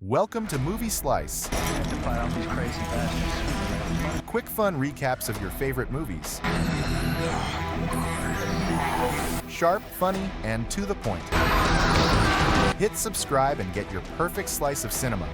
Welcome to Movie Slice. To fight off these crazy bastards. Quick fun recaps of your favorite movies. Sharp, funny, and to the point. Hit subscribe and get your perfect slice of cinema.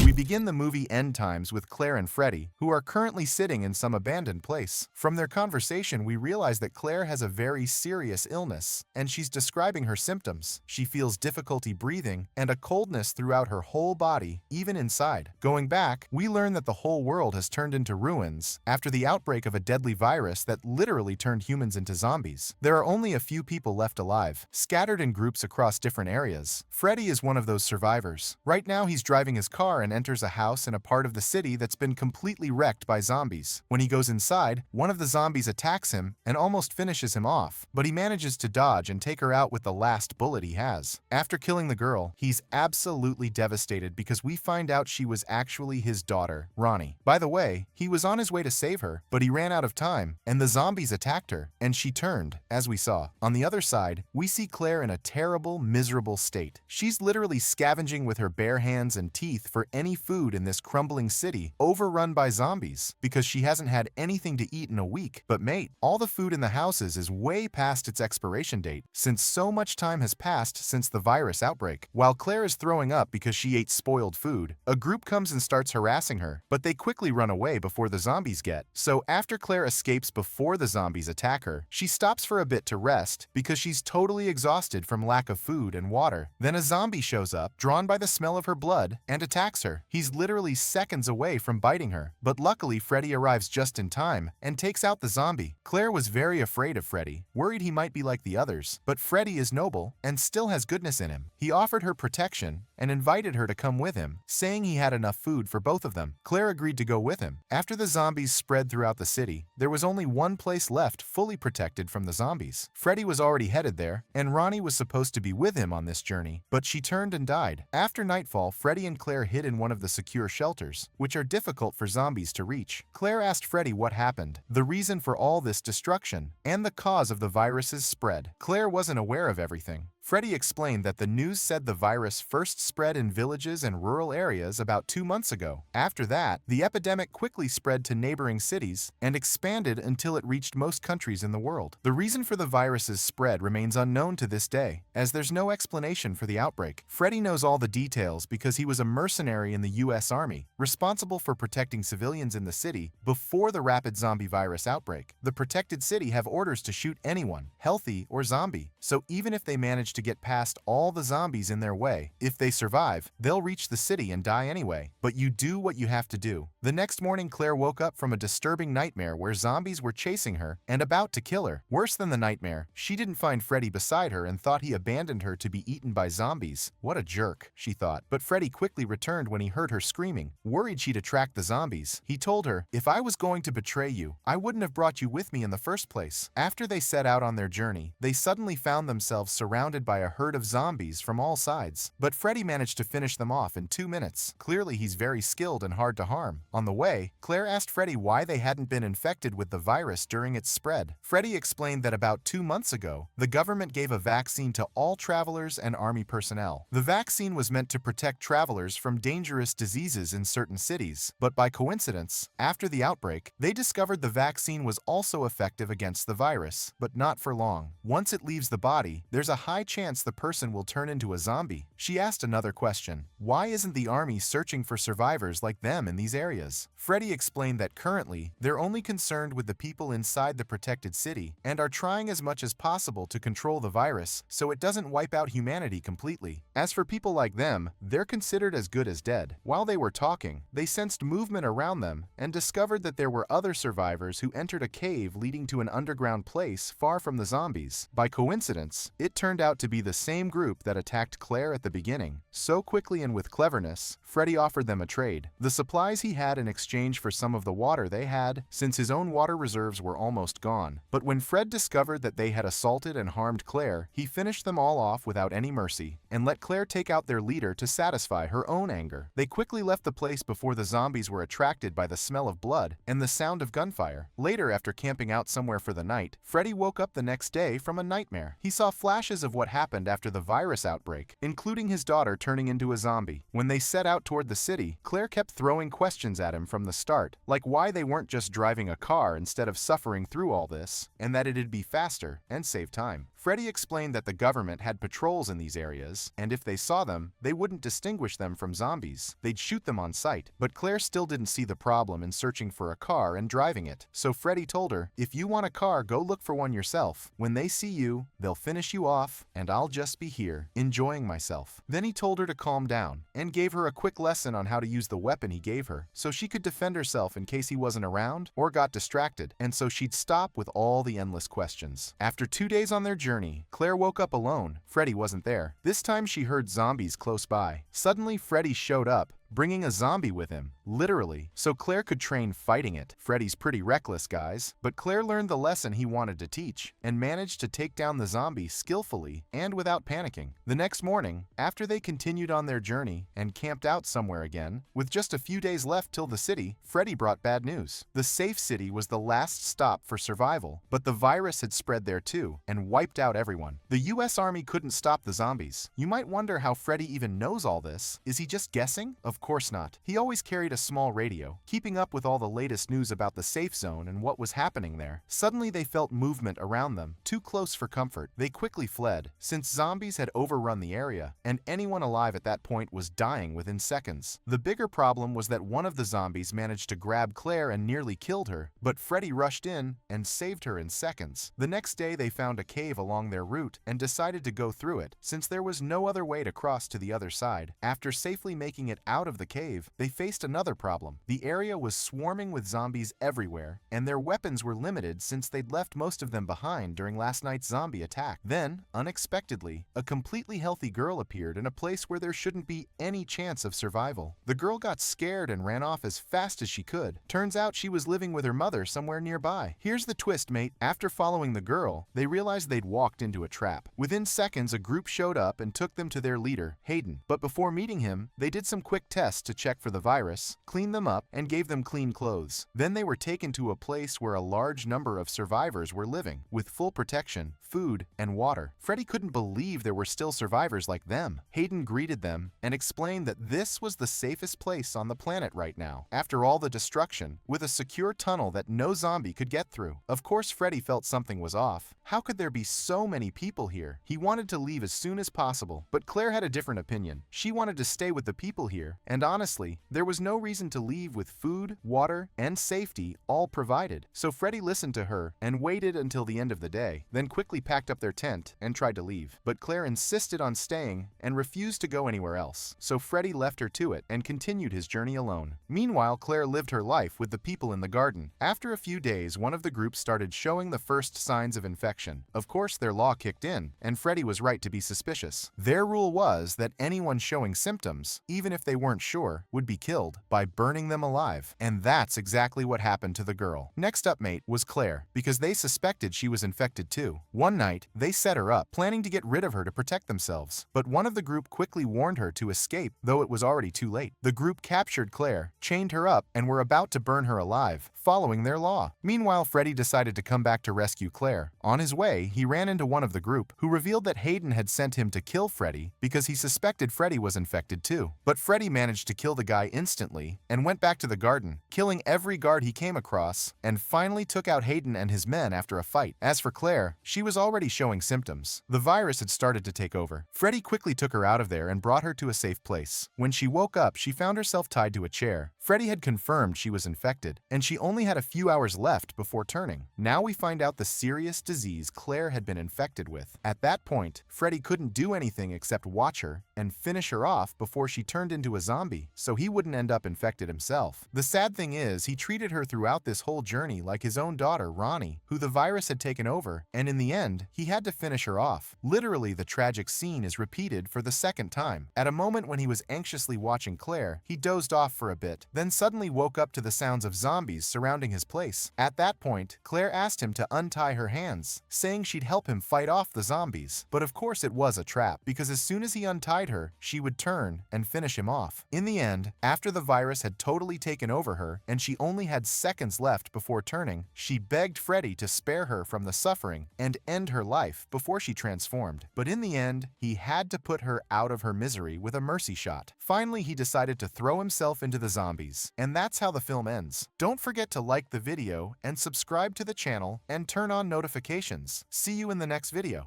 We begin the movie End Times with Claire and Freddy, who are currently sitting in some abandoned place. From their conversation, we realize that Claire has a very serious illness, and she's describing her symptoms. She feels difficulty breathing and a coldness throughout her whole body, even inside. Going back, we learn that the whole world has turned into ruins after the outbreak of a deadly virus that literally turned humans into zombies. There are only a few people left alive, scattered in groups across different areas. Freddy is one of those survivors. Right now, he's driving his car and enters a house in a part of the city that's been completely wrecked by zombies. When he goes inside, one of the zombies attacks him and almost finishes him off, but he manages to dodge and take her out with the last bullet he has. After killing the girl, he's absolutely devastated because we find out she was actually his daughter, Ronnie. By the way, he was on his way to save her, but he ran out of time, and the zombies attacked her, and she turned, as we saw. On the other side, we see Claire in a terrible, miserable state. She's literally scavenging with her bare hands and teeth for any food in this crumbling city overrun by zombies because she hasn't had anything to eat in a week. But mate, all the food in the houses is way past its expiration date since so much time has passed since the virus outbreak. While Claire is throwing up because she ate spoiled food, a group comes and starts harassing her, but they quickly run away before the zombies get. So after Claire escapes before the zombies attack her, she stops for a bit to rest because she's totally exhausted from lack of food and water. Then a zombie shows up, drawn by the smell of her blood, and attacks her. He's literally seconds away from biting her, but luckily Freddy arrives just in time and takes out the zombie. Claire was very afraid of Freddy, worried he might be like the others, but Freddy is noble and still has goodness in him. He offered her protection and invited her to come with him, saying he had enough food for both of them. Claire agreed to go with him. After the zombies spread throughout the city, there was only one place left fully protected from the zombies. Freddy was already headed there, and Ronnie was supposed to be with him on this journey, but she turned and died. After nightfall, Freddy and Claire hid in one of the secure shelters, which are difficult for zombies to reach. Claire asked Freddy what happened, the reason for all this destruction, and the cause of the virus's spread. Claire wasn't aware of everything. Freddy explained that the news said the virus first spread in villages and rural areas about 2 months ago. After that, the epidemic quickly spread to neighboring cities and expanded until it reached most countries in the world. The reason for the virus's spread remains unknown to this day, as there's no explanation for the outbreak. Freddy knows all the details because he was a mercenary in the US Army, responsible for protecting civilians in the city before the rapid zombie virus outbreak. The protected city have orders to shoot anyone, healthy or zombie, so even if they manage to get past all the zombies in their way, if they survive, they'll reach the city and die anyway. But you do what you have to do. The next morning, Claire woke up from a disturbing nightmare where zombies were chasing her and about to kill her. Worse than the nightmare, she didn't find Freddy beside her and thought he abandoned her to be eaten by zombies. What a jerk, she thought. But Freddy quickly returned when he heard her screaming, worried she'd attract the zombies. He told her, "If I was going to betray you, I wouldn't have brought you with me in the first place." After they set out on their journey, they suddenly found themselves surrounded by a herd of zombies from all sides. But Freddy managed to finish them off in 2 minutes. Clearly, he's very skilled and hard to harm. On the way, Claire asked Freddy why they hadn't been infected with the virus during its spread. Freddy explained that about 2 months ago, the government gave a vaccine to all travelers and army personnel. The vaccine was meant to protect travelers from dangerous diseases in certain cities, but by coincidence, after the outbreak, they discovered the vaccine was also effective against the virus, but not for long. Once it leaves the body, there's a high chance the person will turn into a zombie. She asked another question. Why isn't the army searching for survivors like them in these areas? Freddy explained that currently, they're only concerned with the people inside the protected city and are trying as much as possible to control the virus so it doesn't wipe out humanity completely. As for people like them, they're considered as good as dead. While they were talking, they sensed movement around them and discovered that there were other survivors who entered a cave leading to an underground place far from the zombies. By coincidence, it turned out to be the same group that attacked Claire at the beginning. So quickly and with cleverness, Freddy offered them a trade. The supplies he had in exchange for some of the water they had, since his own water reserves were almost gone. But when Fred discovered that they had assaulted and harmed Claire, he finished them all off without any mercy, and let Claire take out their leader to satisfy her own anger. They quickly left the place before the zombies were attracted by the smell of blood and the sound of gunfire. Later, after camping out somewhere for the night, Freddy woke up the next day from a nightmare. He saw flashes of what happened after the virus outbreak, including his daughter turning into a zombie. When they set out toward the city, Claire kept throwing questions at him from the start, like why they weren't just driving a car instead of suffering through all this, and that it'd be faster and save time. Freddy explained that the government had patrols in these areas, and if they saw them, they wouldn't distinguish them from zombies. They'd shoot them on sight. But Claire still didn't see the problem in searching for a car and driving it. So Freddy told her, if you want a car, go look for one yourself. When they see you, they'll finish you off, and I'll just be here, enjoying myself. Then he told her to calm down, and gave her a quick lesson on how to use the weapon he gave her, so she could defend herself in case he wasn't around or got distracted, and so she'd stop with all the endless questions. After 2 days on their journey, Claire woke up alone. Freddy wasn't there. This time she heard zombies close by. Suddenly, Freddy showed up, bringing a zombie with him, literally, so Claire could train fighting it. Freddy's pretty reckless, guys, but Claire learned the lesson he wanted to teach, and managed to take down the zombie skillfully and without panicking. The next morning, after they continued on their journey and camped out somewhere again, with just a few days left till the city, Freddy brought bad news. The safe city was the last stop for survival, but the virus had spread there too, and wiped out everyone. The US Army couldn't stop the zombies. You might wonder how Freddy even knows all this. Is he just guessing? Of course not. He always carried a small radio, keeping up with all the latest news about the safe zone and what was happening there. Suddenly they felt movement around them, too close for comfort. They quickly fled, since zombies had overrun the area, and anyone alive at that point was dying within seconds. The bigger problem was that one of the zombies managed to grab Claire and nearly killed her, but Freddy rushed in and saved her in seconds. The next day they found a cave along their route and decided to go through it, since there was no other way to cross to the other side. After safely making it out of the cave, they faced another problem. The area was swarming with zombies everywhere, and their weapons were limited since they'd left most of them behind during last night's zombie attack. Then, unexpectedly, a completely healthy girl appeared in a place where there shouldn't be any chance of survival. The girl got scared and ran off as fast as she could. Turns out she was living with her mother somewhere nearby. Here's the twist, mate. After following the girl, they realized they'd walked into a trap. Within seconds, a group showed up and took them to their leader, Hayden. But before meeting him, they did some quick tests to check for the virus, cleaned them up, and gave them clean clothes. Then they were taken to a place where a large number of survivors were living, with full protection, food, and water. Freddy couldn't believe there were still survivors like them. Hayden greeted them and explained that this was the safest place on the planet right now, after all the destruction, with a secure tunnel that no zombie could get through. Of course, Freddy felt something was off. How could there be so many people here? He wanted to leave as soon as possible, but Claire had a different opinion. She wanted to stay with the people here, and honestly, there was no reason to leave with food, water, and safety all provided. So Freddy listened to her and waited until the end of the day, then quickly packed up their tent and tried to leave. But Claire insisted on staying and refused to go anywhere else, so Freddy left her to it and continued his journey alone. Meanwhile, Claire lived her life with the people in the garden. After a few days, one of the groups started showing the first signs of infection. Of course, their law kicked in, and Freddy was right to be suspicious. Their rule was that anyone showing symptoms, even if they weren't sure, would be killed by burning them alive. And that's exactly what happened to the girl. Next up, mate, was Claire, because they suspected she was infected too. One night, they set her up, planning to get rid of her to protect themselves. But one of the group quickly warned her to escape, though it was already too late. The group captured Claire, chained her up, and were about to burn her alive, following their law. Meanwhile, Freddy decided to come back to rescue Claire. On his way, he ran into one of the group, who revealed that Hayden had sent him to kill Freddy because he suspected Freddy was infected too. But Freddy managed to kill the guy instantly and went back to the garden, killing every guard he came across, and finally took out Hayden and his men after a fight. As for Claire, she was already showing symptoms. The virus had started to take over. Freddy quickly took her out of there and brought her to a safe place. When she woke up, she found herself tied to a chair. Freddy had confirmed she was infected, and she only had a few hours left before turning. Now we find out the serious disease Claire had been infected with. At that point, Freddy couldn't do anything except watch her and finish her off before she turned into a zombie, so he wouldn't end up infected himself. The sad thing is, he treated her throughout this whole journey like his own daughter, Ronnie, who the virus had taken over, and in the end, he had to finish her off. Literally, the tragic scene is repeated for the second time. At a moment when he was anxiously watching Claire, he dozed off for a bit, then suddenly woke up to the sounds of zombies surrounding his place. At that point, Claire asked him to untie her hands, saying she'd help him fight off the zombies. But of course it was a trap, because as soon as he untied fight her, she would turn and finish him off. In the end, after the virus had totally taken over her and she only had seconds left before turning, she begged Freddy to spare her from the suffering and end her life before she transformed. But in the end, he had to put her out of her misery with a mercy shot. Finally, he decided to throw himself into the zombies. And that's how the film ends. Don't forget to like the video and subscribe to the channel and turn on notifications. See you in the next video.